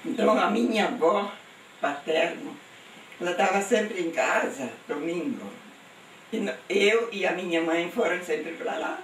Então a minha avó paterna, ela estava sempre em casa, domingo. E eu e a minha mãe foram sempre para lá.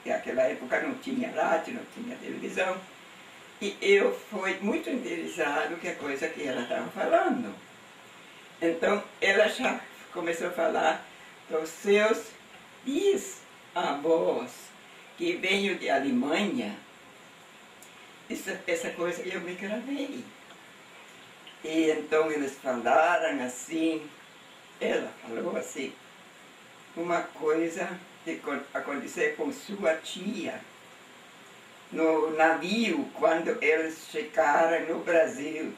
Naquela época não tinha rádio, não tinha televisão. E eu fui muito interessado que a coisa que ela estava falando. Então ela já começou a falar dos seus bisavós que veio de Alemanha. Essa coisa eu me gravei. E então eles falaram assim, ela falou assim, uma coisa que aconteceu com sua tia no navio quando eles chegaram no Brasil.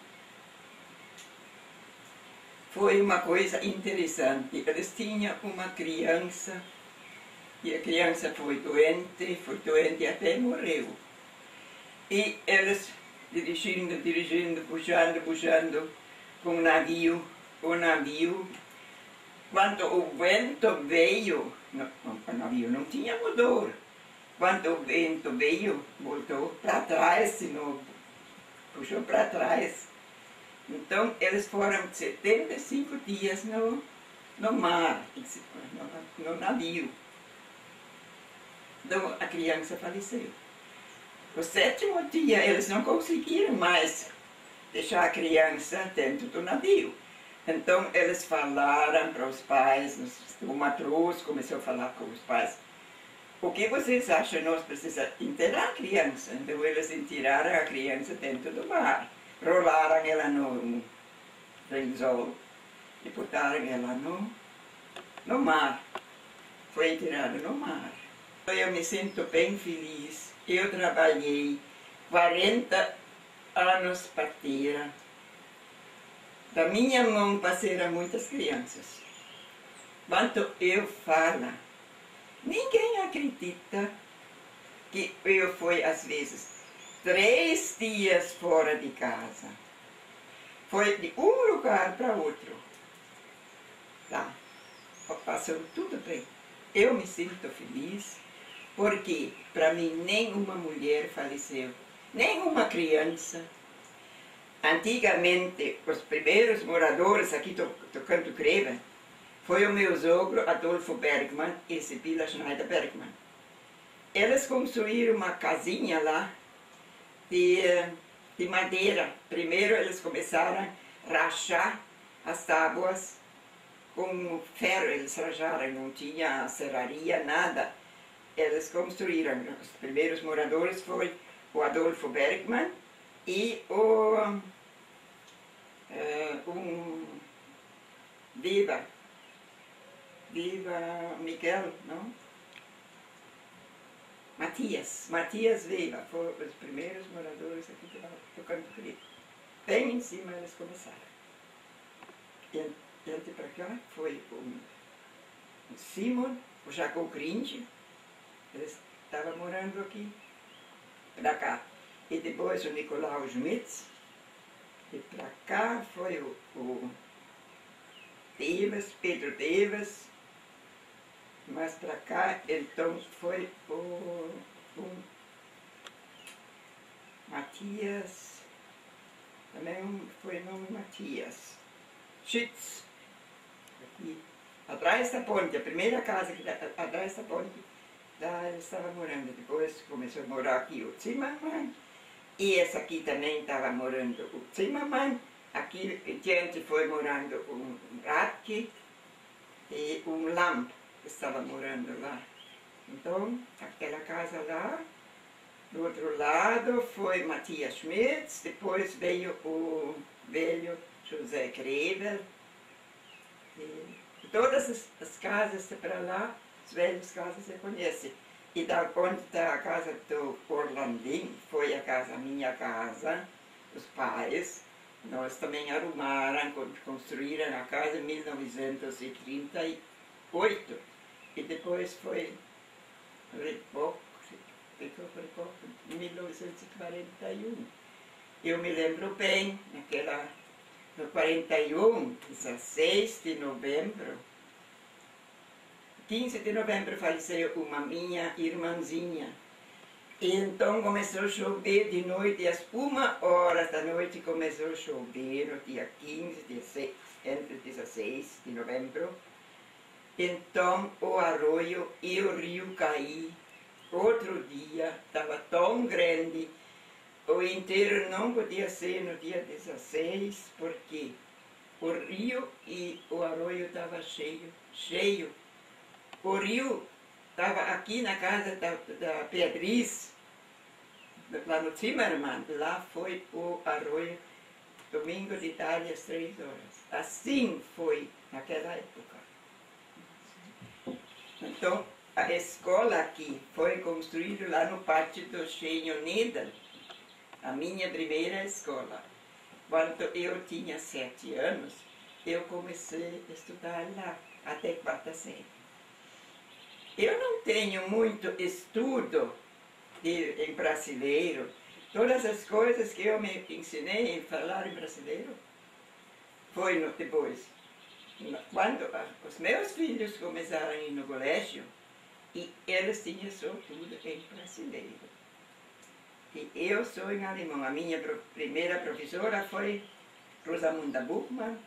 Foi uma coisa interessante. Eles tinham uma criança e a criança foi doente até morreu. E eles dirigindo, puxando com o navio, quando o vento veio, o navio não tinha motor, quando o vento veio, voltou para trás, puxou para trás. Então eles foram 75 dias no mar, no navio. Então a criança faleceu. No 7º dia, eles não conseguiram mais deixar a criança dentro do navio. Então, eles falaram para os pais, o matroso começou a falar com os pais, o que vocês acham? Nós precisamos enterrar a criança. Então, eles enteraram a criança dentro do mar, rolaram ela no lençol e botaram ela no mar. Foi enterrada no mar. Eu me sinto bem feliz. Eu trabalhei 40 anos parteira. Da minha mão passaram muitas crianças. Quando eu falo, ninguém acredita que eu fui, às vezes, 3 dias fora de casa. Foi de um lugar para outro. Tá. Passou tudo bem. Eu me sinto feliz. Porque, para mim, nenhuma mulher faleceu, nenhuma criança. Antigamente, os primeiros moradores aqui do Canto Creva foi o meu sogro Adolfo Bergman e Sibylla Schneider Bergman. Eles construíram uma casinha lá de madeira. Primeiro eles começaram a rachar as tábuas com ferro, eles racharam, não tinha serraria, nada. Eles construíram, os primeiros moradores foi o Adolfo Bergman e o Viva Miguel, não? Matias Viva, foram os primeiros moradores aqui do Canto Creva. Bem em cima eles começaram. E para cá foi o Simon, o Jacob Grinch. Eles estavam morando aqui, para cá. E depois o Nicolau Schmitz. E para cá foi o Pedro Devas. Mas para cá, então, foi o Matias. Também foi o nome Matias. Schütz. Aqui. Atrás da ponte, a primeira casa que atrás da ponte. Lá ele estava morando, depois começou a morar aqui o Zimmermann, e essa aqui também estava morando o Zimmermann, aqui diante foi morando um Radke e um Lamp, que estava morando lá. Então, aquela casa lá, do outro lado foi Matias Schmitz, depois veio o velho José Krevel, e todas as casas para lá, as velhas casas você conhece. E da onde está a casa do Orlandim, foi a minha casa, os pais. Nós também arrumaram, construíram a casa em 1938. E depois foi Reboco, em 1941. Eu me lembro bem, no 41, 16 de novembro, 15 de novembro faleceu uma minha irmãzinha, E então começou a chover de noite, e às 1 hora da noite começou a chover, no dia 15, entre 16 de novembro. Então o arroio e o rio caí. Outro dia, estava tão grande, o inteiro não podia ser no dia 16, porque o rio e o arroio estavam cheio. O rio estava aqui na casa da Beatriz, lá no Zimmermann, lá foi o arroio, domingo de tarde às 3 horas. Assim foi naquela época. Então, a escola aqui foi construída lá no pátio do Engenho Nidal, a minha primeira escola. Quando eu tinha 7 anos, eu comecei a estudar lá, até 4ª série. Eu não tenho muito estudo em brasileiro. Todas as coisas que eu me ensinei a falar em brasileiro foi depois. Quando os meus filhos começaram a ir no colégio, e eles tinham só tudo em brasileiro. E eu sou em alemão. A minha primeira professora foi Rosamunda Buchmann,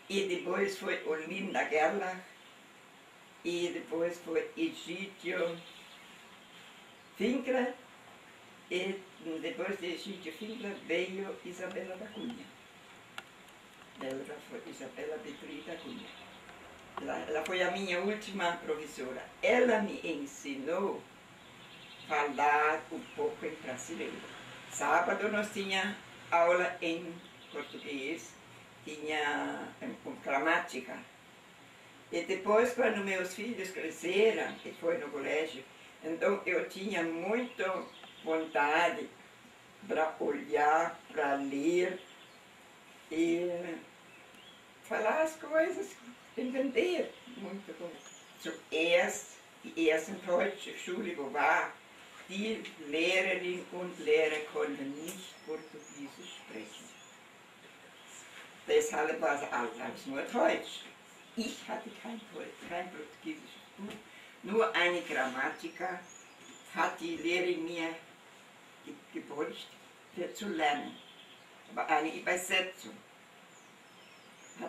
e depois foi Olinda Gerlach, e depois foi Egídio Finkler, e depois de Egídio Finkler veio Isabela da Cunha. Ela foi Isabela Petri da Cunha. Ela foi a minha última professora. Ela me ensinou a falar um pouco em brasileiro. Sábado nós tínhamos aula em português, tinha gramática. E depois, quando meus filhos cresceram, e foi no colégio, então eu tinha muita vontade para olhar, para ler e falar as coisas, entender muito gut. Zuerst die ersten deutsche Schule, wo war, die Lehrerinnen und Lehrer konnten nicht Portugiesisch sprechen. Deshalb war es allerdings nur Deutsch. Ich hatte kein portugiesisches Buch, nur eine Grammatika hat die Lehrerin mir gebolcht, für zu lernen. Aber eine Übersetzung.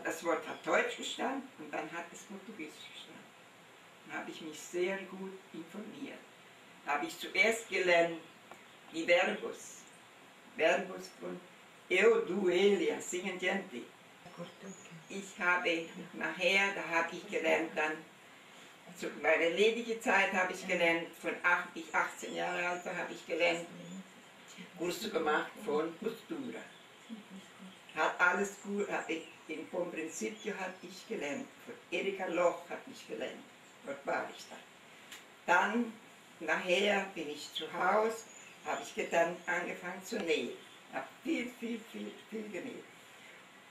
Das Wort hat Deutsch gestanden und dann hat es Portugiesisch gestanden. Dann habe ich mich sehr gut informiert. Da habe ich zuerst gelernt die Verbos. Verbos von eu, du, ele, assim em diante. Ich habe nachher, da habe ich gelernt dann, zu meiner ledigen Zeit habe ich gelernt, von 18 Jahre alt war, habe ich gelernt, Kurse gemacht von Costura. Hat alles gut, vom Prinzipio habe ich gelernt, von Erika Loch habe ich gelernt, dort war ich dann. Dann, nachher bin ich zu Hause, habe ich dann angefangen zu nähen. Habe viel genäht.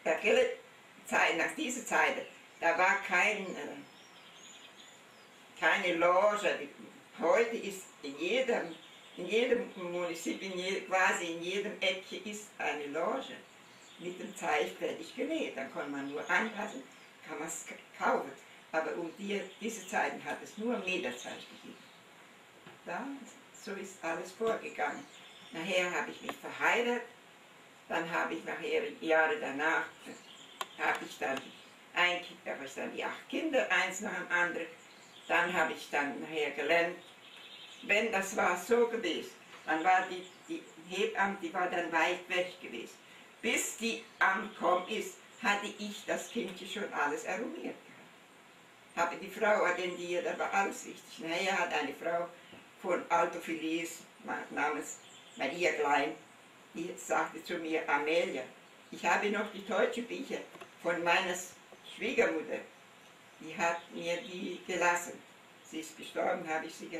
Nach dieser Zeit, da war keine Loge. Heute ist in jedem Munizip, quasi in jedem Eckchen ist eine Loge mit dem Zeich fertig genäht. Dann kann man nur anpassen, kann man es kaufen. Aber diese Zeiten hat es nur Meterzeich gegeben. So ist alles vorgegangen. Nachher habe ich mich verheiratet, dann habe ich nachher, Jahre danach, habe ich dann die 8 Kinder, eins nach dem anderen. Dann habe ich dann nachher gelernt, wenn das war so gewesen, dann war die Hebamme, die war dann weit weg gewesen. Bis die angekommen ist, hatte ich das Kindchen schon alles arrangiert gehabt. Habe die Frau attentiert, da war alles richtig. Nachher hat eine Frau von Alto Feliz, namens Maria Klein, die sagte zu mir, Amelia, ich habe noch die deutschen Bücher von meiner Schwiegermutter, die hat mir die gelassen. Sie ist gestorben, habe ich sie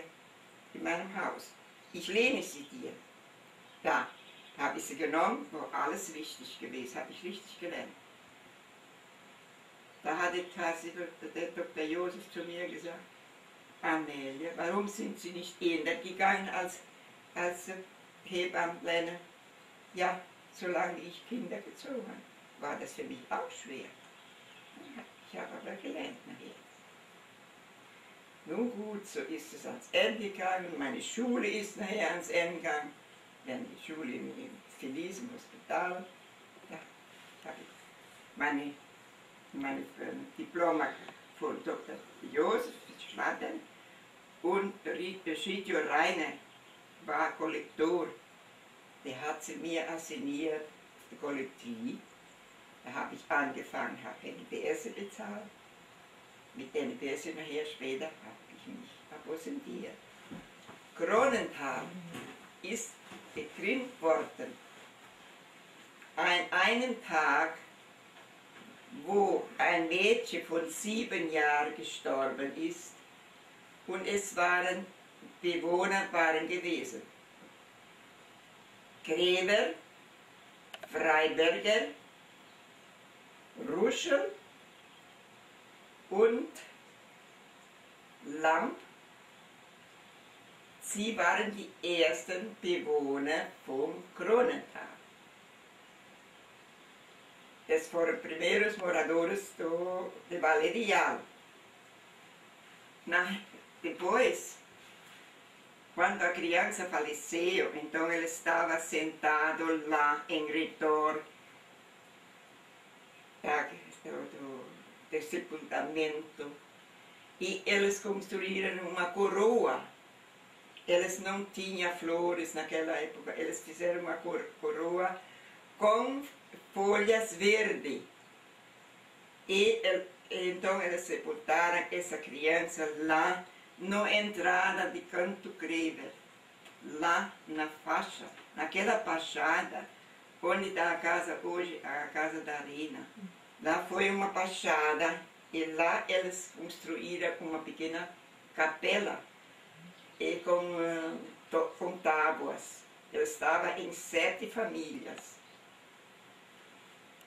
in meinem Haus. Ich lehne sie dir. Da habe ich sie genommen, war alles richtig gewesen, habe ich richtig gelernt. Da hat der Dr. Josef zu mir gesagt, Amelia, warum sind Sie nicht eher gegangen als Hebammenlerner? Ja, solange ich Kinder gezogen habe, war das für mich auch schwer. Ich habe aber gelernt nachher. nun gut, so ist es ans Ende gegangen, meine Schule ist nachher ans Ende gegangen, dann die Schule im Stilism Hospital, da habe ich meine Diploma von Dr. Josef Schlatten und Schidio Reine war Kollektor, der hat sie mir assigniert, die Kollektiv. Da habe ich angefangen, habe NPS bezahlt. Mit NPS nachher später habe ich mich abosentiert. Kronenthal ist gegründet worden an einem Tag, wo ein Mädchen von 7 Jahren gestorben ist und es waren Bewohner gewesen. Gräber, Freiberger, Ruschel und Lamp. Sie waren die ersten Bewohner vom Kronenthal. Es foram primeiros moradores de Vale Real. Depois, quando a criança faleceu, então ele estava sentado lá em redor do sepultamento e eles construíram uma coroa. Eles não tinham flores naquela época, eles fizeram uma coroa com folhas verdes. E então eles sepultaram essa criança lá na entrada de Canto Crever, lá na faixa, naquela fachada onde está a casa hoje, a Casa da Arena. Lá foi uma fachada e lá eles construíram uma pequena capela e com tábuas. Eu estava em 7 famílias.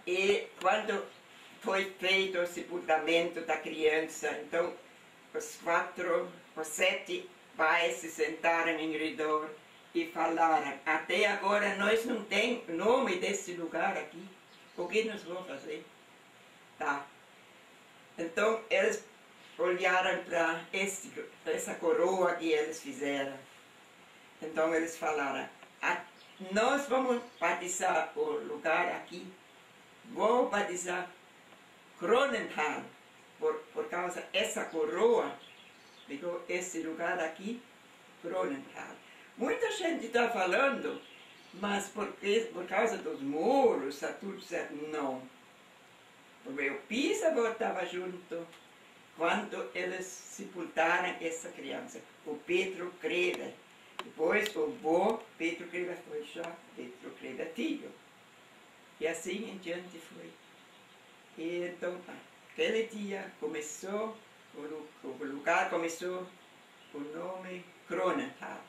E quando foi feito o sepultamento da criança, então os 7 pais se sentaram em redor e falaram: até agora nós não temos nome desse lugar aqui, o que nós vamos fazer? Tá. Então eles olharam para essa coroa que eles fizeram. Então eles falaram: nós vamos batizar o lugar aqui, vou batizar Kronenthal, por causa dessa coroa, ficou esse lugar aqui, Kronenthal. Muita gente está falando, mas por causa dos muros, está tudo certo. Não. Porque o bisavô estava junto quando eles sepultaram essa criança, o Pedro Crever. Depois o vô Pedro Crever foi já Pedro Crever Filho. E assim em diante foi. E então, aquele dia começou, o lugar começou o nome Kronenthal.